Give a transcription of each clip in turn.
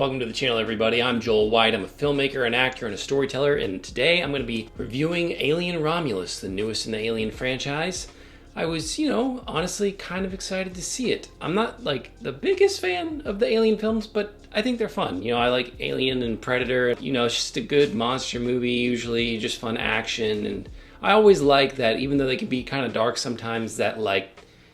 Welcome to the channel, everybody. I'm Joel White. I'm a filmmaker, an actor, and a storyteller, and today I'm going to be reviewing Alien Romulus, the newest in the Alien franchise. I was, honestly kind of excited to see it. I'm not, the biggest fan of the Alien films, but I think they're fun. I like Alien and Predator. It's just a good monster movie, usually just fun action, and I always like that, even though they can be kind of dark sometimes, that,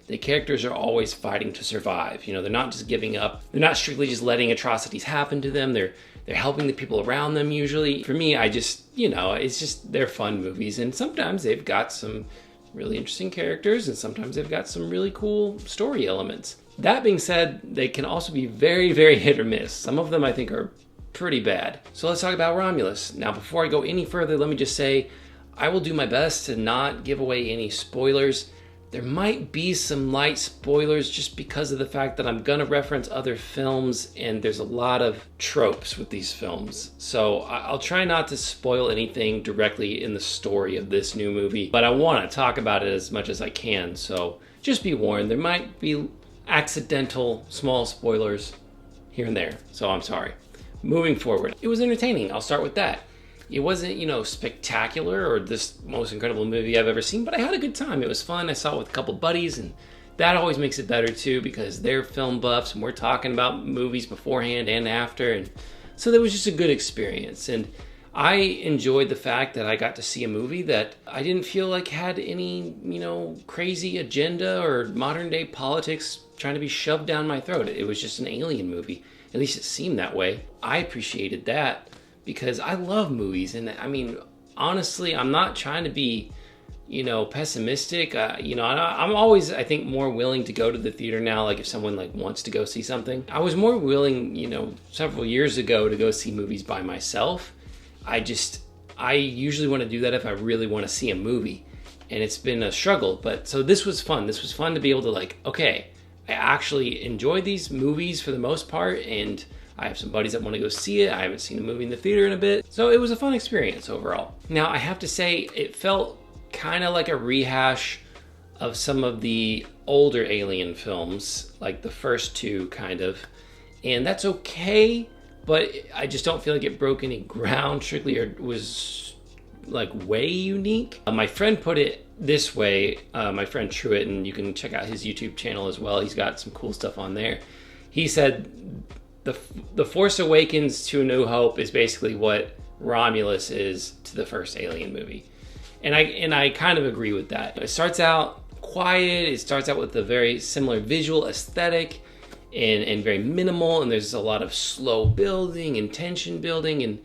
the characters are always fighting to survive. They're not just giving up. They're not strictly just letting atrocities happen to them. They're helping the people around them usually. For me, they're fun movies. And sometimes they've got some really interesting characters and sometimes they've got some really cool story elements. That being said, they can also be very, very hit or miss. Some of them I think are pretty bad. So let's talk about Romulus. Now, before I go any further, let me just say, I will do my best to not give away any spoilers. There might be some light spoilers just because of the fact that I'm going to reference other films and there's a lot of tropes with these films. So I'll try not to spoil anything directly in the story of this new movie, but I want to talk about it as much as I can. So just be warned, there might be accidental small spoilers here and there. So I'm sorry. Moving forward, it was entertaining. I'll start with that. It wasn't, spectacular or this most incredible movie I've ever seen, but I had a good time. It was fun. I saw it with a couple buddies, and that always makes it better too because they're film buffs and we're talking about movies beforehand and after. And so that was just a good experience. And I enjoyed the fact that I got to see a movie that I didn't feel like had any, crazy agenda or modern day politics trying to be shoved down my throat. It was just an alien movie. At least it seemed that way. I appreciated that. Because I love movies, and honestly, I'm not trying to be, pessimistic. I'm always, I think, more willing to go to the theater now. Like if someone wants to go see something, I was more willing, several years ago to go see movies by myself. I usually want to do that if I really want to see a movie, and it's been a struggle. But so this was fun. This was fun to be able to okay, I actually enjoy these movies for the most part, and I have some buddies that want to go see it. I haven't seen a movie in the theater in a bit. So it was a fun experience overall. Now, I have to say, it felt kind of like a rehash of some of the older Alien films, like the first two, kind of. And that's okay, but I just don't feel like it broke any ground strictly or was, way unique. My friend put it this way, my friend Truitt, and you can check out his YouTube channel as well. He's got some cool stuff on there. He said, The Force Awakens to A New Hope is basically what Romulus is to the first Alien movie. And I kind of agree with that. It starts out quiet, it starts out with a very similar visual aesthetic and very minimal, and there's a lot of slow building and tension building, and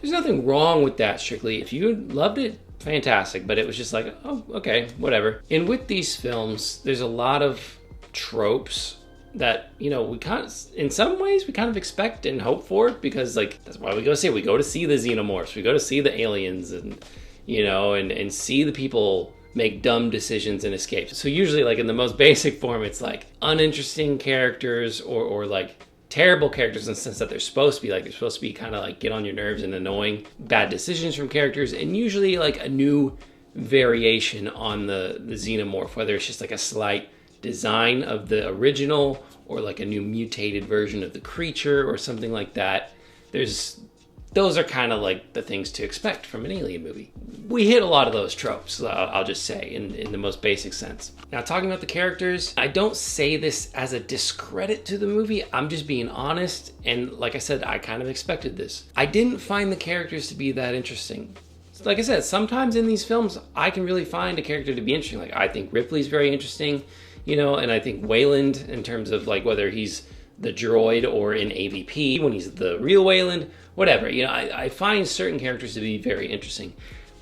there's nothing wrong with that strictly. If you loved it, fantastic, but it was just oh, okay, whatever. And with these films, there's a lot of tropes that we kind of, in some ways, we kind of expect and hope for, because that's why we go see it. We go to see the xenomorphs, we go to see the aliens, and and see the people make dumb decisions and escape. So usually in the most basic form, it's uninteresting characters or terrible characters in the sense that they're supposed to be they're supposed to be kind of get on your nerves and annoying, bad decisions from characters, and usually a new variation on the xenomorph, whether it's just a slight design of the original or a new mutated version of the creature or something like that. Those are kind of the things to expect from an alien movie. We hit a lot of those tropes, I'll just say, in the most basic sense. Now, talking about the characters, I don't say this as a discredit to the movie. I'm just being honest, and like I said, I kind of expected this. I didn't find the characters to be that interesting. Like I said, sometimes in these films, I can really find a character to be interesting. I think Ripley's very interesting, and I think Wayland, in terms of whether he's the droid or in AVP, when he's the real Wayland, whatever. I find certain characters to be very interesting,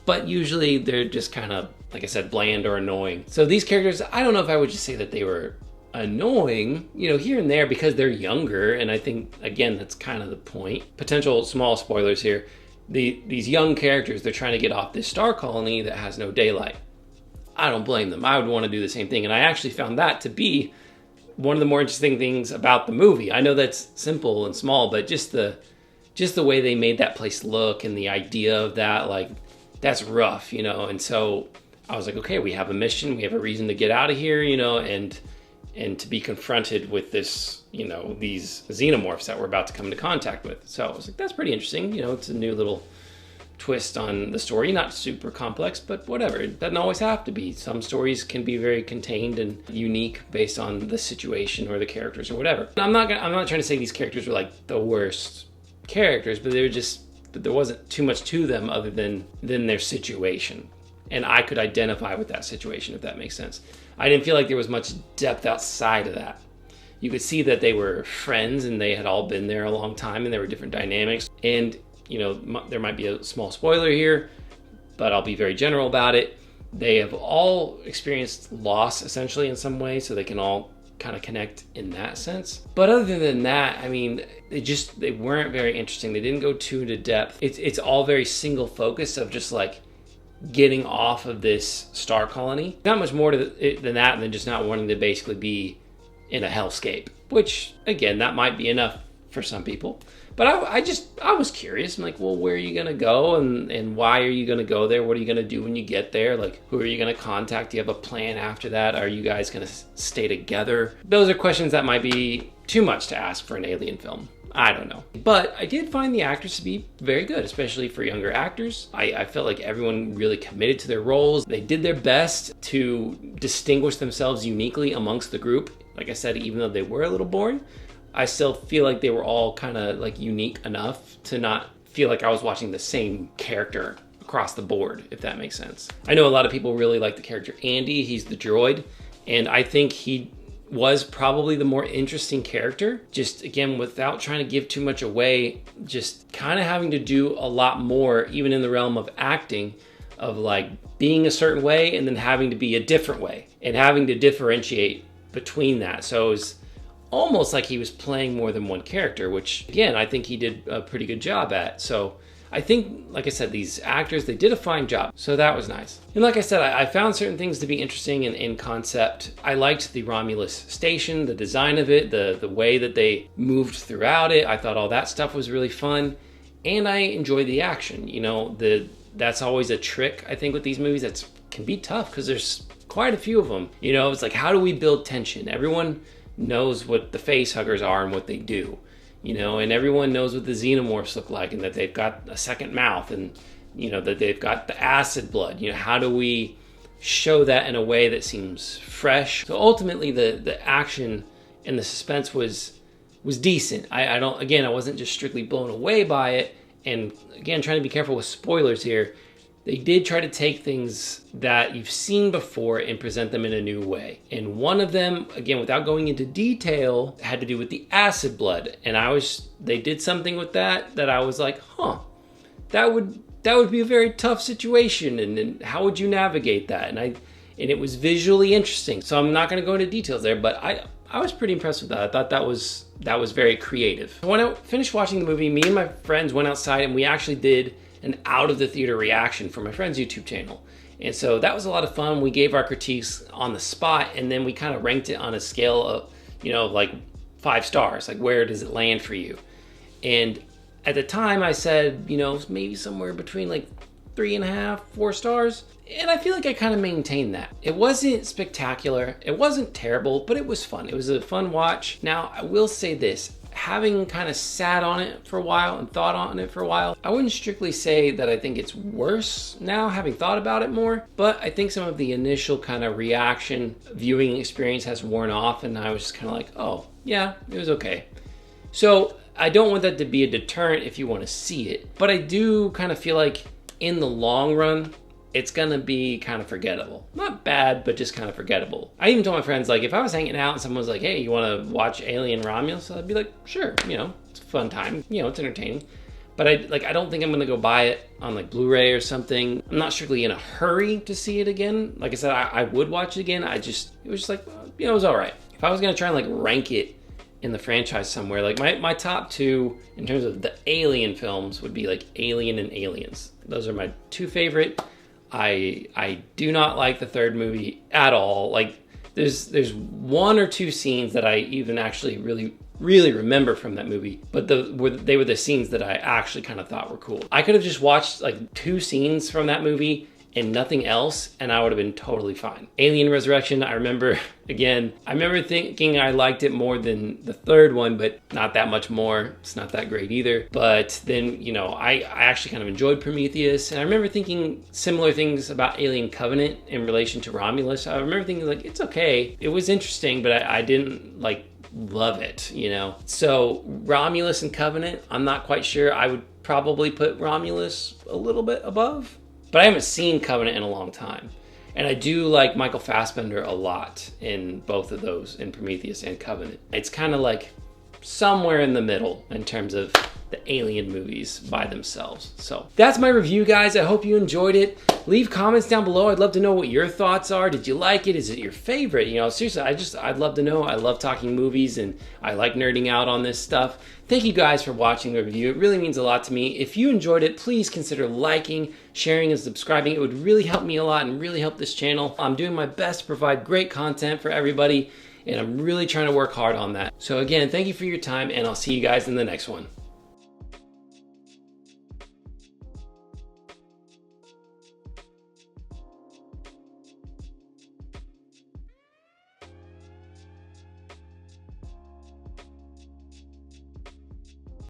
but usually they're just kind of, like I said, bland or annoying. So these characters, I don't know if I would just say that they were annoying, here and there because they're younger, and I think, again, that's kind of the point. Potential small spoilers here. These young characters, they're trying to get off this star colony that has no daylight. I don't blame them. I would want to do the same thing. And I actually found that to be one of the more interesting things about the movie. I know that's simple and small, but just the way they made that place look and the idea of that, that's rough, And so I was okay, we have a mission, we have a reason to get out of here, and and to be confronted with this, these xenomorphs that we're about to come into contact with. So I was like, that's pretty interesting. It's a new little twist on the story. Not super complex, but whatever. It doesn't always have to be. Some stories can be very contained and unique based on the situation or the characters or whatever. I'm not trying to say these characters were like the worst characters, but there wasn't too much to them other than their situation. And I could identify with that situation, if that makes sense. I didn't feel like there was much depth outside of that. You could see that they were friends and they had all been there a long time and there were different dynamics. And there might be a small spoiler here, but I'll be very general about it. They have all experienced loss essentially in some way, so they can all kind of connect in that sense. But other than that, they weren't very interesting. They didn't go too into depth. It's all very single focus of just like getting off of this star colony. Not much more to it than that, and then just not wanting to basically be in a hellscape, which again, that might be enough for some people. But I was curious. I'm like, well, where are you going to go? And why are you going to go there? What are you going to do when you get there? Like, who are you going to contact? Do you have a plan after that? Are you guys going to stay together? Those are questions that might be too much to ask for an Alien film. I don't know. But I did find the actors to be very good, especially for younger actors. I felt like everyone really committed to their roles. They did their best to distinguish themselves uniquely amongst the group. Like I said, even though they were a little boring, I still feel like they were all kind of like unique enough to not feel like I was watching the same character across the board, if that makes sense. I know a lot of people really like the character Andy. He's the droid, and I think he was probably the more interesting character. Just again, without trying to give too much away, just kind of having to do a lot more, even in the realm of acting, of like being a certain way and then having to be a different way and having to differentiate between that. So it was almost like he was playing more than one character, which again, I think he did a pretty good job at. So I think, like I said, these actors, they did a fine job. So that was nice. And like I said, I found certain things to be interesting in concept. I liked the Romulus station, the design of it, the way that they moved throughout it. I thought all that stuff was really fun. And I enjoyed the action. That's always a trick, I think, with these movies. That can be tough because there's quite a few of them. It's like, how do we build tension? Everyone knows what the face huggers are and what they do, and everyone knows what the xenomorphs look like and that they've got a second mouth and, that they've got the acid blood. How do we show that in a way that seems fresh? So ultimately the action and the suspense was decent. I wasn't just strictly blown away by it. And again, trying to be careful with spoilers here. They did try to take things that you've seen before and present them in a new way. And one of them, again, without going into detail, had to do with the acid blood. And they did something with that I was like, that would be a very tough situation. And how would you navigate that? And it was visually interesting. So I'm not going to go into details there, but I was pretty impressed with that. I thought that was very creative. When I finished watching the movie, me and my friends went outside and we actually did an out of the theater reaction for my friend's YouTube channel. And so that was a lot of fun. We gave our critiques on the spot and then we kind of ranked it on a scale of, like 5 stars. Like, where does it land for you? And at the time I said, maybe somewhere between like 3.5, 4 stars. And I feel like I kind of maintained that. It wasn't spectacular. It wasn't terrible, but it was fun. It was a fun watch. Now, I will say this. Having kind of sat on it for a while and thought on it for a while, I wouldn't strictly say that I think it's worse now, having thought about it more, but I think some of the initial kind of reaction viewing experience has worn off, and I was just kind of like, oh, yeah, it was okay. So I don't want that to be a deterrent if you want to see it, but I do kind of feel like in the long run, it's gonna be kind of forgettable. Not bad, but just kind of forgettable. I even told my friends, like, if I was hanging out and someone was like, hey, you wanna watch Alien Romulus? I'd be like, sure, it's a fun time, it's entertaining. But I don't think I'm gonna go buy it on like Blu-ray or something. I'm not strictly in a hurry to see it again. Like I said, I would watch it again. It was just like, it was all right. If I was gonna try and like rank it in the franchise somewhere, like my top 2 in terms of the Alien films would be like Alien and Aliens. Those are my 2 favorite. I do not like the third movie at all. Like there's 1 or 2 scenes that I even actually really remember from that movie, but they were the scenes that I actually kind of thought were cool. I could have just watched like 2 scenes from that movie and nothing else, and I would have been totally fine. Alien Resurrection, I remember thinking I liked it more than the third one, but not that much more. It's not that great either. But then, you know, I actually kind of enjoyed Prometheus, and I remember thinking similar things about Alien Covenant in relation to Romulus. I remember thinking, like, it's okay. It was interesting, but I didn't, like, love it, you know? So Romulus and Covenant, I'm not quite sure. I would probably put Romulus a little bit above, but I haven't seen Covenant in a long time. And I do like Michael Fassbender a lot in both of those, in Prometheus and Covenant. It's kind of like somewhere in the middle in terms of the Alien movies by themselves. So that's my review, guys. I hope you enjoyed it. Leave comments down below. I'd love to know what your thoughts are. Did you like it? Is it your favorite? You know, seriously, I'd love to know. I love talking movies and I like nerding out on this stuff. Thank you guys for watching the review. It really means a lot to me. If you enjoyed it, please consider liking, sharing, and subscribing. It would really help me a lot and really help this channel. I'm doing my best to provide great content for everybody, and I'm really trying to work hard on that. So again, thank you for your time, and I'll see you guys in the next one.